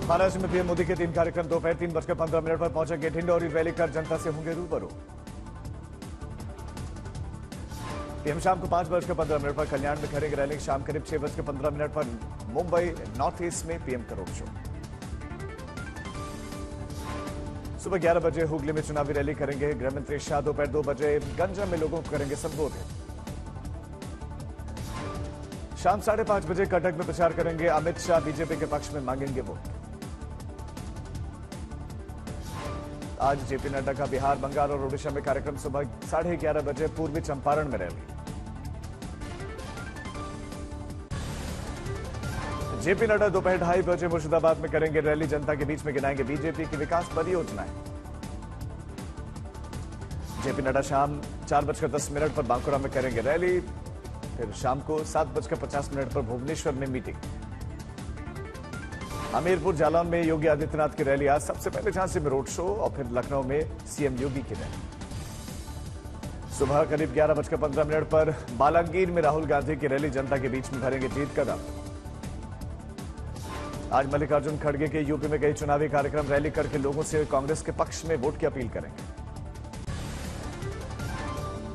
महाराष्ट्र में पीएम मोदी के 3 कार्यक्रम दोपहर 3:15 पर पहुंचेंगे ढिंडोरी रैली कर जनता से होंगे रूबरू। पीएम शाम को 5:15 पर कल्याण में करेंगे रैली। शाम करीब 6:15 पर मुंबई नॉर्थ ईस्ट में पीएम का रोड शो। सुबह 11 बजे हुगली में चुनावी रैली करेंगे गृहमंत्री शाह। दोपहर 2 बजे गंजा में लोगों को करेंगे संबोधित। शाम 5:30 बजे कटक में प्रचार करेंगे अमित शाह। बीजेपी के पक्ष में मांगेंगे वोट। आज जेपी नड्डा का बिहार, बंगाल और ओडिशा में कार्यक्रम। सुबह 11:30 बजे पूर्वी चंपारण में रैली। जेपी नड्डा दोपहर 2:30 बजे मुर्शिदाबाद में करेंगे रैली। जनता के बीच में गिनाएंगे बीजेपी की विकास परियोजनाएं। जेपी नड्डा शाम 4:10 पर बांकुरा में करेंगे रैली। फिर शाम को 7:50 पर भुवनेश्वर में मीटिंग। हमीरपुर जालौन में योगी आदित्यनाथ की रैली। आज सबसे पहले झांसी में रोड शो और फिर लखनऊ में सीएम योगी की रैली। सुबह करीब 11:15 पर बालांगीर में राहुल गांधी की रैली। जनता के बीच में भरेंगे जीत का दम। आज मल्लिकार्जुन खड़गे के यूपी में कई चुनावी कार्यक्रम। रैली करके लोगों से कांग्रेस के पक्ष में वोट की अपील करेंगे।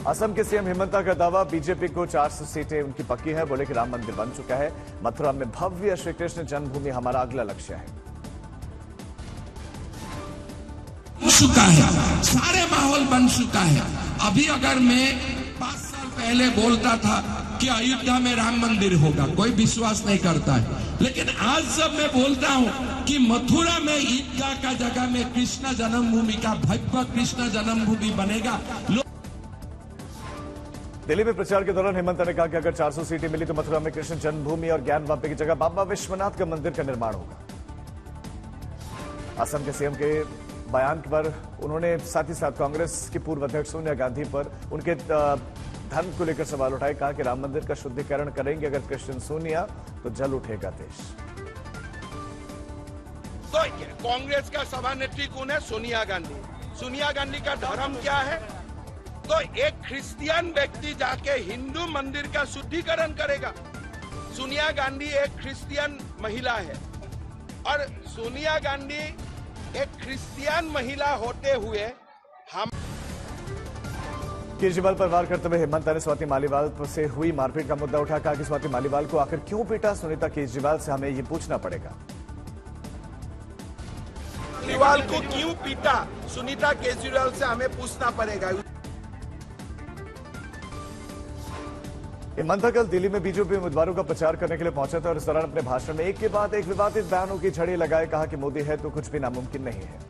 असम के सीएम हिमंता का दावा, बीजेपी को 400 सीटें उनकी पक्की है। बोले कि राम मंदिर बन चुका है। मथुरा में भव्य श्री कृष्ण जन्मभूमि हमारा अगला लक्ष्य है। चुका है, सारे माहौल बन चुका है। अभी अगर मैं 5 साल पहले बोलता था कि अयोध्या में राम मंदिर होगा, कोई विश्वास नहीं करता है। लेकिन आज जब मैं बोलता हूं कि मथुरा में ईदगाह का जगह में कृष्ण जन्मभूमि का भव्य कृष्ण जन्मभूमि बनेगा। दिल्ली में प्रचार के दौरान हिमंता ने कहा कि अगर 400 सीटें मिली तो मथुरा में कृष्ण जन्मभूमि और ज्ञान वापी की जगह बाबा विश्वनाथ का मंदिर का निर्माण होगा। असम के सीएम के बयान पर उन्होंने साथ ही साथ कांग्रेस की पूर्व अध्यक्ष सोनिया गांधी पर उनके धर्म को लेकर सवाल उठाए। कहा कि राम मंदिर का शुद्धिकरण करेंगे अगर कृष्ण सोनिया तो जल उठेगा देश। तो कांग्रेस का सभानेत्री कौन है? सोनिया गांधी। सोनिया गांधी का धर्म क्या है? तो एक क्रिश्चियन व्यक्ति जाके हिंदू मंदिर का शुद्धिकरण करेगा। सोनिया गांधी एक क्रिश्चियन महिला है और सोनिया गांधी एक क्रिश्चियन महिला होते हुए हम केजरीवाल पर वार करते हुए हिमंता ने स्वाति मालीवाल से हुई मारपीट का मुद्दा उठा। कहा कि स्वाति मालीवाल को आखिर क्यों पीटा? सुनीता केजरीवाल से हमें ये पूछना पड़ेगा। केजरीवाल को क्यों पीटा? सुनीता केजरीवाल से हमें पूछना पड़ेगा। हिमंता कल दिल्ली में बीजेपी उम्मीदवारों का प्रचार करने के लिए पहुंचा था और इस दौरान अपने भाषण में एक के बाद एक विवादित बयानों की झड़ी लगाए। कहा कि मोदी है तो कुछ भी नामुमकिन नहीं है।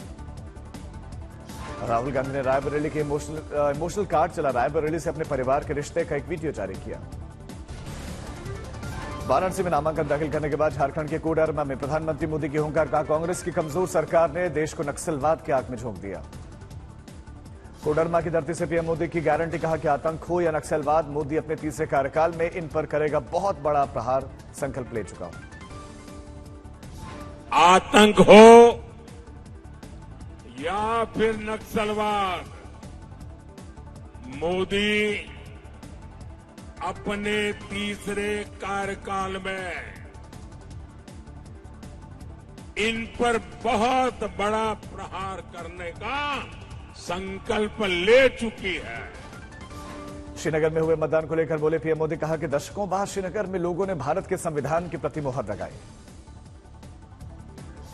राहुल गांधी ने रायबरेली के इमोशनल कार्ड चला रायबरेली से अपने परिवार के रिश्ते का एक वीडियो जारी किया। वाराणसी में नामांकन दाखिल करने के बाद झारखंड के कोडरमा में प्रधानमंत्री मोदी की हुंकार। कहा कांग्रेस की कमजोर सरकार ने देश को नक्सलवाद के आग में झोंक दिया। कोडरमा की धरती से पीएम मोदी की गारंटी। कहा कि आतंक हो या नक्सलवाद, मोदी अपने तीसरे कार्यकाल में इन पर करेगा बहुत बड़ा प्रहार। संकल्प ले चुका हूं। आतंक हो या फिर नक्सलवाद, मोदी अपने तीसरे कार्यकाल में इन पर बहुत बड़ा प्रहार करने का संकल्प ले चुकी है। श्रीनगर में हुए मतदान को लेकर बोले पीएम मोदी। कहा कि दशकों बाद श्रीनगर में लोगों ने भारत के संविधान के प्रति मुहर लगाई।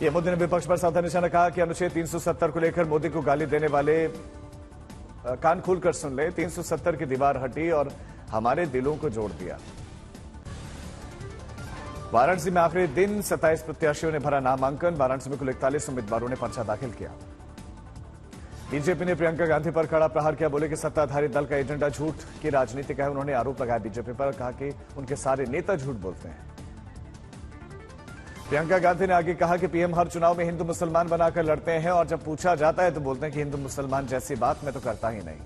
पीएम मोदी ने विपक्ष पर साधा निशाना। कहा कि अनुच्छेद 370 को लेकर मोदी को गाली देने वाले कान खोलकर सुन ले। 370 की दीवार हटी और हमारे दिलों को जोड़ दिया। वाराणसी में आखिरी दिन 27 प्रत्याशियों ने भरा नामांकन। वाराणसी में कुल 41 उम्मीदवारों ने पर्चा दाखिल किया। बीजेपी ने प्रियंका गांधी पर कड़ा प्रहार किया। बोले कि सत्ताधारी दल का एजेंडा झूठ की राजनीति का है। उन्होंने आरोप लगाया बीजेपी पर। कहा कि उनके सारे नेता झूठ बोलते हैं। प्रियंका गांधी ने आगे कहा कि पीएम हर चुनाव में हिंदू मुसलमान बनाकर लड़ते हैं और जब पूछा जाता है तो बोलते हैं कि हिंदू मुसलमान जैसी बात मैं तो करता ही नहीं।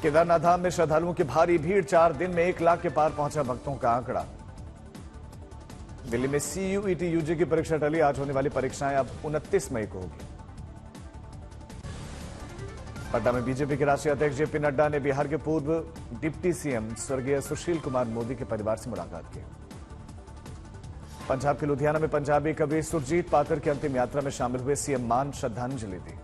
केदारनाथ धाम में श्रद्धालुओं की भारी भीड़। 4 दिन में 1 लाख के पार पहुंचा भक्तों का आंकड़ा। दिल्ली में सीयूईटी यूजी की परीक्षा टली। आज होने वाली परीक्षाएं अब 29 मई को होगी। पटना में बीजेपी के राष्ट्रीय अध्यक्ष जेपी नड्डा ने बिहार के पूर्व डिप्टी सीएम स्वर्गीय सुशील कुमार मोदी के परिवार से मुलाकात की। पंजाब के लुधियाना में पंजाबी कवि सुरजीत पातर की अंतिम यात्रा में शामिल हुए सीएम मान श्रद्धांजलि दी।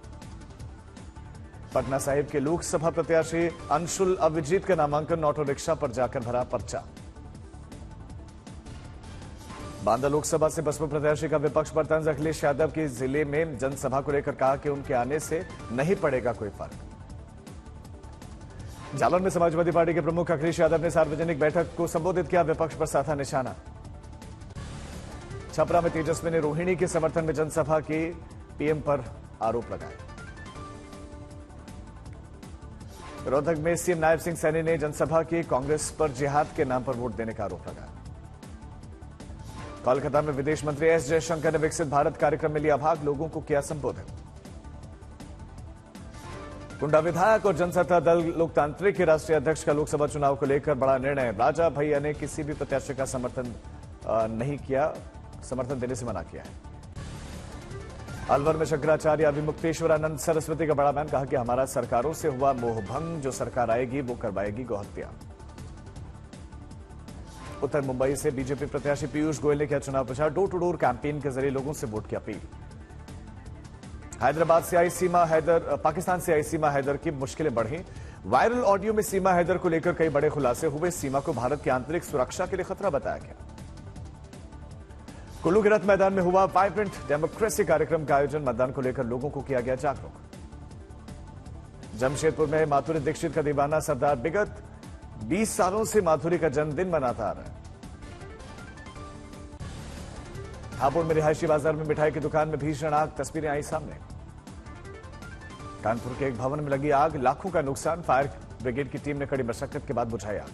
पटना साहिब के लोकसभा प्रत्याशी अंशुल अभिजीत का नामांकन ऑटो रिक्शा पर जाकर भरा पर्चा। बांदा लोकसभा से बसपा प्रत्याशी का विपक्ष पर तंज। अखिलेश यादव की जिले में जनसभा को लेकर कहा कि उनके आने से नहीं पड़ेगा कोई फर्क। जालौन में समाजवादी पार्टी के प्रमुख अखिलेश यादव ने सार्वजनिक बैठक को संबोधित किया। विपक्ष पर साधा निशाना। छपरा में तेजस्वी ने रोहिणी के समर्थन में जनसभा की पीएम पर आरोप लगाए। रोहतक में सीएम नायब सिंह सैनी ने जनसभा की कांग्रेस पर जिहाद के नाम पर वोट देने का आरोप लगाया। कोलकाता में विदेश मंत्री एस जयशंकर ने विकसित भारत कार्यक्रम में लिया भाग। लोगों को किया संबोधित। कुंडा विधायक और जनसत्ता दल लोकतांत्रिक के राष्ट्रीय अध्यक्ष का लोकसभा चुनाव को लेकर बड़ा निर्णय। राजा भैया ने किसी भी प्रत्याशी का समर्थन नहीं किया, समर्थन देने से मना किया है। अलवर में शंकराचार्य अभिमुक्तेश्वरानंद सरस्वती का बड़ा बयान। कहा कि हमारा सरकारों से हुआ मोहभंग, जो सरकार आएगी वो करवाएगी गौहत्या। उत्तर मुंबई से बीजेपी प्रत्याशी पीयूष गोयल ने किया चुनाव प्रचार। डोर टू डोर कैंपेन के जरिए लोगों से वोट की अपील। हैदराबाद से आई सीमा हैदर, पाकिस्तान से आई सीमा हैदर की मुश्किलें बढ़ी। वायरल ऑडियो में सीमा हैदर को लेकर कई बड़े खुलासे हुए। सीमा को भारत की आंतरिक सुरक्षा के लिए खतरा बताया गया। कुल्लू के रथ मैदान में हुआ वाइब्रेंट डेमोक्रेसी कार्यक्रम का आयोजन। मतदान को लेकर लोगों को किया गया जागरूक। जमशेदपुर में माधुरी दीक्षित का दीवाना सरदार विगत 20 सालों से माधुरी का जन्मदिन मनाता आ रहा है। हापुड़ में रिहायशी बाजार में मिठाई की दुकान में भीषण आग। तस्वीरें आई सामने। कानपुर के एक भवन में लगी आग, लाखों का नुकसान। फायर ब्रिगेड की टीम ने कड़ी मशक्कत के बाद बुझाई आग।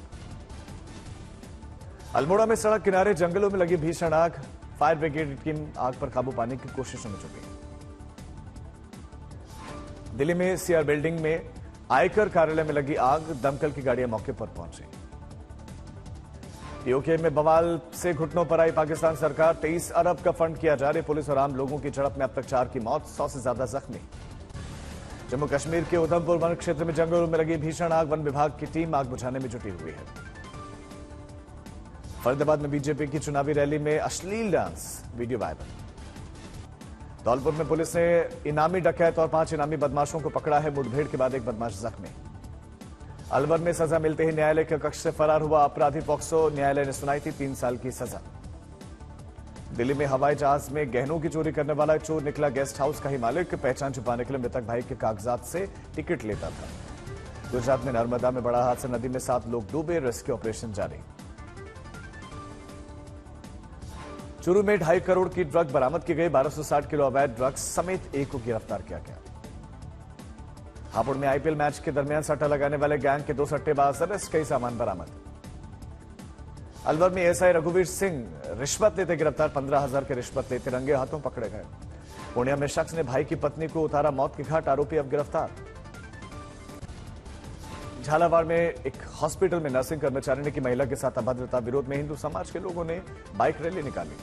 अल्मोड़ा में सड़क किनारे जंगलों में लगी भीषण आग। फायर ब्रिगेड की टीम आग पर काबू पाने की कोशिशों में जुटी। दिल्ली में सीआर बिल्डिंग में आयकर कार्यालय में लगी आग। दमकल की गाड़ियां मौके पर पहुंची। यूके में बवाल से घुटनों पर आई पाकिस्तान सरकार। 23 अरब का फंड किया जारी। पुलिस और आम लोगों की झड़प में अब तक 4 की मौत, 100 से ज्यादा जख्मी। जम्मू कश्मीर के उधमपुर वन क्षेत्र में जंगलों में लगी भीषण आग। वन विभाग की टीम आग बुझाने में जुटी हुई है। फरीदाबाद में बीजेपी की चुनावी रैली में अश्लील डांस वीडियो वायरल। धौलपुर में पुलिस ने इनामी डकैत और 5 इनामी बदमाशों को पकड़ा है। मुठभेड़ के बाद एक बदमाश जख्मी। अलवर में सजा मिलते ही न्यायालय के कक्ष से फरार हुआ अपराधी। पॉक्सो न्यायालय ने सुनाई थी 3 साल की सजा। दिल्ली में हवाई जहाज में गहनों की चोरी करने वाला चोर निकला गेस्ट हाउस का ही मालिक। पहचान छुपाने के लिए मृतक भाई के कागजात से टिकट लेता था। गुजरात में नर्मदा में बड़ा हादसा। नदी में 7 लोग डूबे। रेस्क्यू ऑपरेशन जारी। चूरू में 2.5 करोड़ की ड्रग बरामद की गई। 1260 किलो अवैध ड्रग्स समेत एक को गिरफ्तार किया गया। हापुड़ में आईपीएल मैच के दरमियान सट्टा लगाने वाले गैंग के 2 सट्टेबाज अरेस्ट। कई सामान बरामद। अलवर में एसआई रघुवीर सिंह रिश्वत लेते गिरफ्तार। 15,000 के रिश्वत लेते रंगे हाथों पकड़े गए। पूर्णिया में शख्स ने भाई की पत्नी को उतारा मौत के घाट। आरोपी अब गिरफ्तार। झालावाड़ में एक हॉस्पिटल में नर्सिंग कर्मचारी ने की महिला के साथ अभद्रता। विरोध में हिंदू समाज के लोगों ने बाइक रैली निकाली।